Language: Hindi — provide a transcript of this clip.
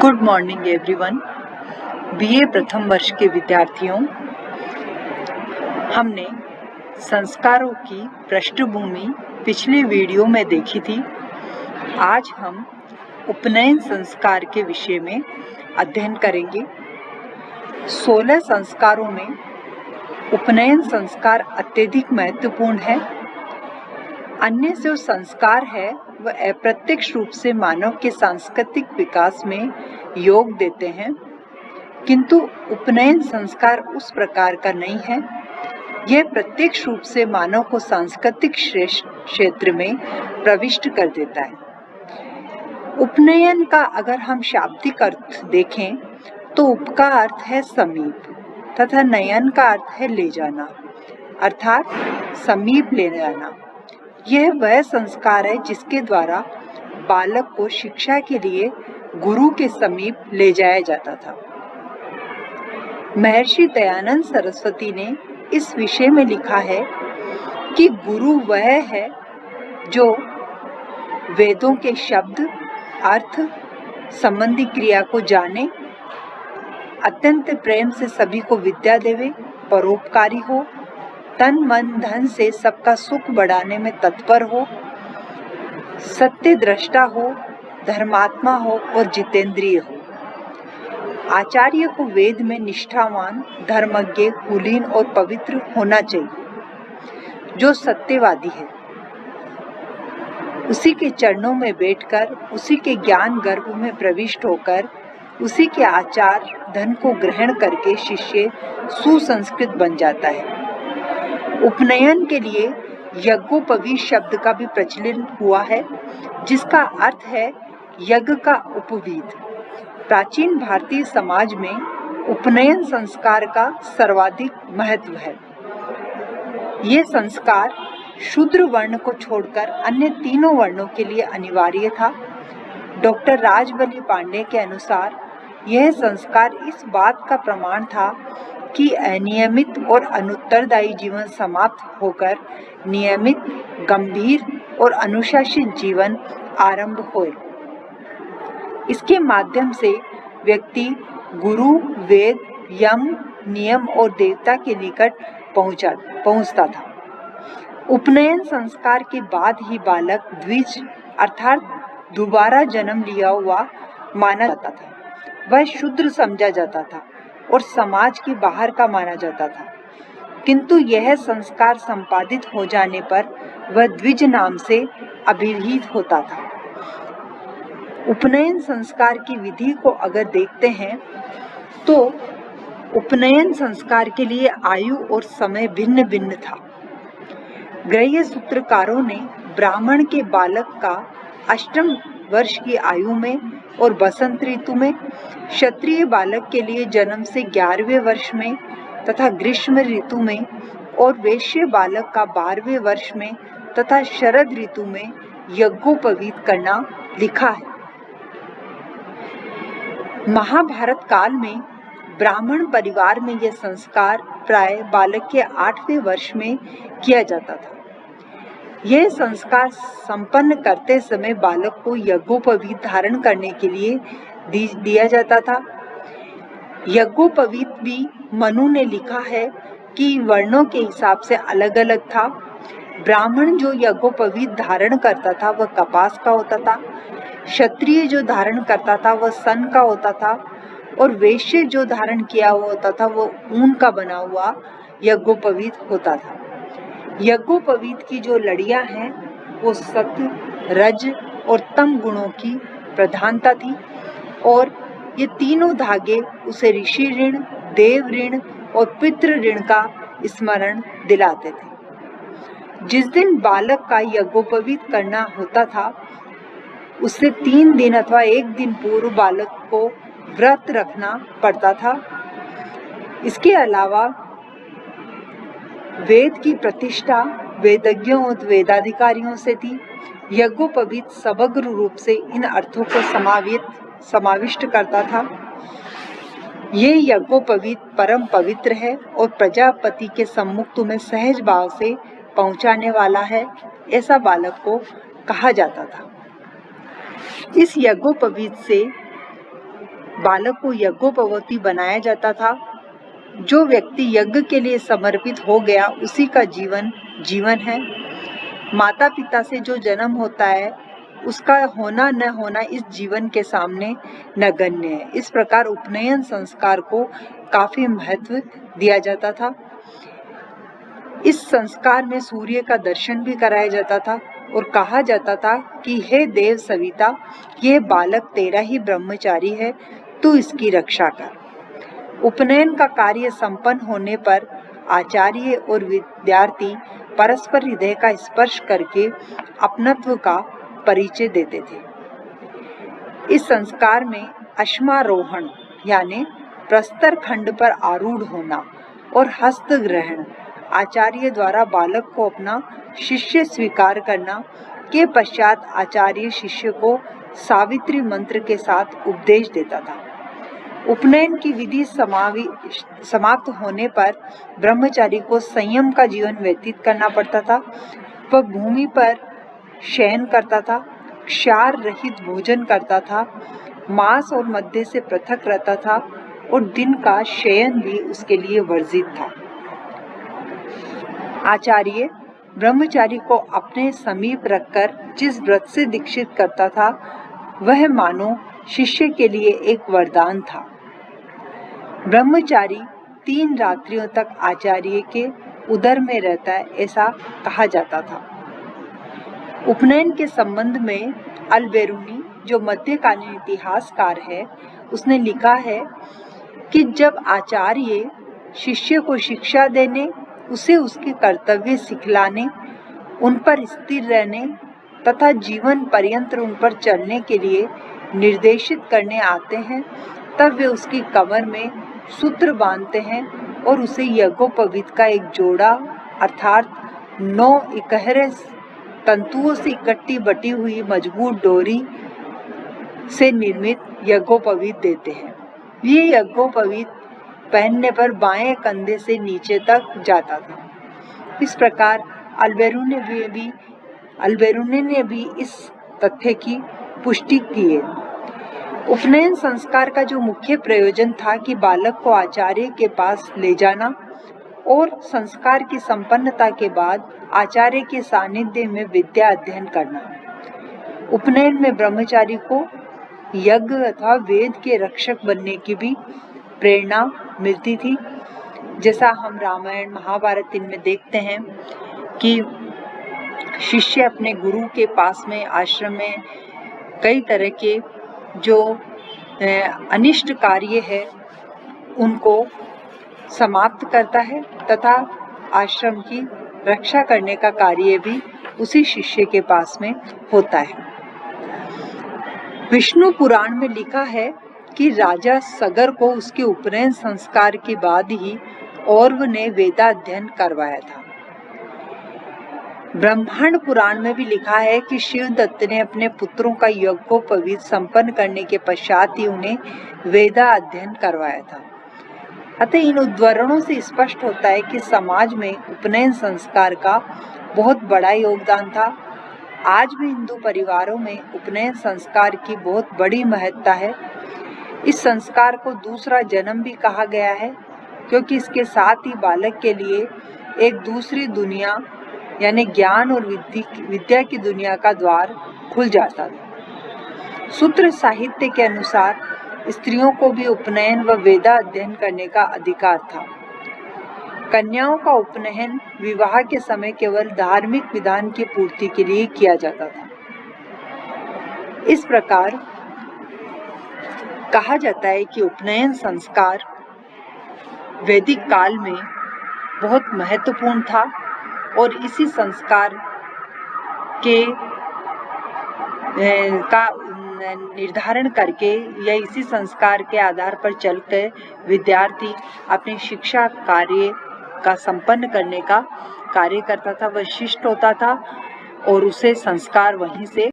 Good morning everyone. बीए प्रथम वर्ष के विद्यार्थियों, हमने संस्कारों की पृष्ठभूमि पिछले वीडियो में देखी थी। आज हम उपनयन संस्कार के विषय में अध्ययन करेंगे। 16 संस्कारों में उपनयन संस्कार अत्यधिक महत्वपूर्ण है। अन्य जो संस्कार है वह अप्रत्यक्ष रूप से मानव के सांस्कृतिक विकास में योग देते हैं, किंतु उपनयन संस्कार उस प्रकार का नहीं है। यह प्रत्यक्ष रूप से मानव को सांस्कृतिक क्षेत्र में प्रविष्ट कर देता है। उपनयन का अगर हम शाब्दिक अर्थ देखें तो उप का अर्थ है समीप तथा नयन का अर्थ है ले जाना, अर्थात समीप ले जाना। यह वह संस्कार है जिसके द्वारा बालक को शिक्षा के लिए गुरु के समीप ले जाया जाता था। महर्षि दयानंद सरस्वती ने इस विषय में लिखा है कि गुरु वह है जो वेदों के शब्द, अर्थ संबंधी क्रिया को जाने, अत्यंत प्रेम से सभी को विद्या देवे, परोपकारी हो, तन मन धन से सबका सुख बढ़ाने में तत्पर हो, सत्य दृष्टा हो, धर्मात्मा हो और जितेंद्रिय हो। आचार्य को वेद में निष्ठावान, धर्मज्ञ, कुलीन और पवित्र होना चाहिए। जो सत्यवादी है उसी के चरणों में बैठकर, उसी के ज्ञान गर्भ में प्रविष्ट होकर, उसी के आचार धन को ग्रहण करके शिष्य सुसंस्कृत बन जाता है। उपनयन के लिए यज्ञोपवीत शब्द का भी प्रचलन हुआ है, जिसका अर्थ है यज्ञ का उपवीत। प्राचीन भारतीय समाज में उपनयन संस्कार का सर्वाधिक महत्व है। यह संस्कार शूद्र वर्ण को छोड़कर अन्य तीनों वर्णों के लिए अनिवार्य था। डॉक्टर राजबली पांडे के अनुसार यह संस्कार इस बात का प्रमाण था कि अनियमित और अनुत्तरदायी जीवन समाप्त होकर नियमित, गंभीर और अनुशासित जीवन आरंभ होए। इसके माध्यम से व्यक्ति गुरु, वेद, यम, नियम और देवता के निकट पहुंचता था। उपनयन संस्कार के बाद ही बालक द्विज अर्थात दोबारा जन्म लिया हुआ माना जाता था। वह शूद्र समझा जाता था और समाज के बाहर का माना जाता था, किंतु यह संस्कार संपादित हो जाने पर वह द्विज नाम से अभिहित होता था। उपनयन संस्कार की विधि को अगर देखते हैं तो उपनयन संस्कार के लिए आयु और समय भिन्न भिन्न था। ग्रह्य सूत्रकारों ने ब्राह्मण के बालक का अष्टम वर्ष की आयु में और बसंत ऋतु में, क्षत्रिय बालक के लिए जन्म से 11वें वर्ष में तथा ग्रीष्म ऋतु में और वैश्य बालक का 12वें वर्ष में तथा शरद ऋतु में यज्ञोपवीत करना लिखा है। महाभारत काल में ब्राह्मण परिवार में यह संस्कार प्राय बालक के 8वें वर्ष में किया जाता था। यह संस्कार संपन्न करते समय बालक को यज्ञोपवीत धारण करने के लिए दिया जाता था। यज्ञोपवीत भी मनु ने लिखा है कि वर्णों के हिसाब से अलग अलग था। ब्राह्मण जो यज्ञोपवीत धारण करता था वह कपास का होता था, क्षत्रिय जो धारण करता था वह सन का होता था और वैश्य जो धारण किया हुआ होता था वह ऊन का बना हुआ यज्ञोपवीत होता था। यज्ञोपवीत की जो लड़ियां हैं वो सत्य, रज और तम गुणों की प्रधानता थी और ये तीनों धागे उसे ऋषि ऋण, देव ऋण और पितृ ऋण का स्मरण दिलाते थे। जिस दिन बालक का यज्ञोपवीत करना होता था उससे 3 दिन अथवा 1 दिन पूर्व बालक को व्रत रखना पड़ता था। इसके अलावा वेद की प्रतिष्ठा वेदज्ञों और वेदाधिकारियों से थी। यज्ञोपवीत समग्र रूप से इन अर्थों को समाविष्ट करता था। ये यज्ञोपवीत परम पवित्र है और प्रजापति के सम्मुख तुम्हें सहज भाव से पहुंचाने वाला है, ऐसा बालक को कहा जाता था। इस यज्ञोपवीत से बालक को यज्ञोपवीत बनाया जाता था। जो व्यक्ति यज्ञ के लिए समर्पित हो गया उसी का जीवन जीवन है। माता पिता से जो जन्म होता है उसका होना न होना इस जीवन के सामने नगण्य है। इस प्रकार उपनयन संस्कार को काफी महत्व दिया जाता था। इस संस्कार में सूर्य का दर्शन भी कराया जाता था और कहा जाता था कि हे देव सविता, यह बालक तेरा ही ब्रह्मचारी है, तू इसकी रक्षा कर। उपनयन का कार्य संपन्न होने पर आचार्य और विद्यार्थी परस्पर हृदय का स्पर्श करके अपनत्व का परिचय देते थे। इस संस्कार में अश्मारोहण यानी प्रस्तर खंड पर आरूढ़ होना और हस्त ग्रहण, आचार्य द्वारा बालक को अपना शिष्य स्वीकार करना के पश्चात आचार्य शिष्य को सावित्री मंत्र के साथ उपदेश देता था। उपनयन की विधि समाप्त होने पर ब्रह्मचारी को संयम का जीवन व्यतीत करना पड़ता था। वह भूमि पर शयन करता था, क्षार रहित भोजन करता था, मांस और मद्य से पृथक रहता था और दिन का शयन भी उसके लिए वर्जित था। आचार्य ब्रह्मचारी को अपने समीप रखकर जिस व्रत से दीक्षित करता था वह मानो शिष्य के लिए एक वरदान था। ब्रह्मचारी 3 रात्रियों तक आचार्य के उदर में रहता है, ऐसा कहा जाता था। उपनयन के संबंध में अल-बेरूनी, जो मध्यकालीन इतिहासकार है, उसने लिखा है कि जब आचार्य शिष्य को शिक्षा देने, उसे उसके कर्तव्य सिखलाने, उन पर स्थिर रहने तथा जीवन पर्यंत उन पर चलने के लिए निर्देशित करने आते हैं, तब वे उसकी कमर में सूत्र बांधते हैं और उसे यज्ञोपवीत का एक जोड़ा अर्थात 9 इकहरे तंतुओं से इकट्ठी बटी हुई मजबूत डोरी से निर्मित यज्ञोपवीत देते हैं। ये यज्ञोपवीत पहनने पर बाएं कंधे से नीचे तक जाता था। इस प्रकार अल-बेरूनी ने भी इस तथ्य की पुष्टि की है। उपनयन संस्कार का जो मुख्य प्रयोजन था कि बालक को आचार्य के पास ले जाना और संस्कार की संपन्नता के बाद आचार्य के सानिध्य में विद्या अध्ययन करना। उपनयन में ब्रह्मचारी को यज्ञ अथवा वेद के रक्षक बनने की भी प्रेरणा मिलती थी। जैसा हम रामायण महाभारत इनमें देखते हैं कि शिष्य अपने गुरु के पास में आश्रम में कई तरह के जो अनिष्ट कार्य है उनको समाप्त करता है तथा आश्रम की रक्षा करने का कार्य भी उसी शिष्य के पास में होता है। विष्णु पुराण में लिखा है कि राजा सगर को उसके उपनयन संस्कार के बाद ही औरव ने वेदाध्ययन करवाया था। ब्रह्मांड पुराण में भी लिखा है कि शिवदत्त ने अपने पुत्रों का यज्ञोपवीत संपन्न करने के पश्चात ही उन्हें वेदा अध्ययन करवाया था। अतः इन उद्धरणों से स्पष्ट होता है कि समाज में उपनयन संस्कार का बहुत बड़ा योगदान था। आज भी हिंदू परिवारों में उपनयन संस्कार की बहुत बड़ी महत्ता है। इस संस्कार को दूसरा जन्म भी कहा गया है क्योंकि इसके साथ ही बालक के लिए एक दूसरी दुनिया यानी ज्ञान और विद्या की दुनिया का द्वार खुल जाता था। सूत्र साहित्य के अनुसार स्त्रियों को भी उपनयन व वेदा अध्ययन करने का अधिकार था। कन्याओं का उपनयन विवाह के समय केवल धार्मिक विधान की पूर्ति के लिए किया जाता था। इस प्रकार कहा जाता है कि उपनयन संस्कार वैदिक काल में बहुत महत्वपूर्ण था और इसी संस्कार के का निर्धारण करके या इसी संस्कार के आधार पर चलकर विद्यार्थी अपनी शिक्षा कार्य का संपन्न करने का कार्य करता था, वह शिष्ट होता था और उसे संस्कार वहीं से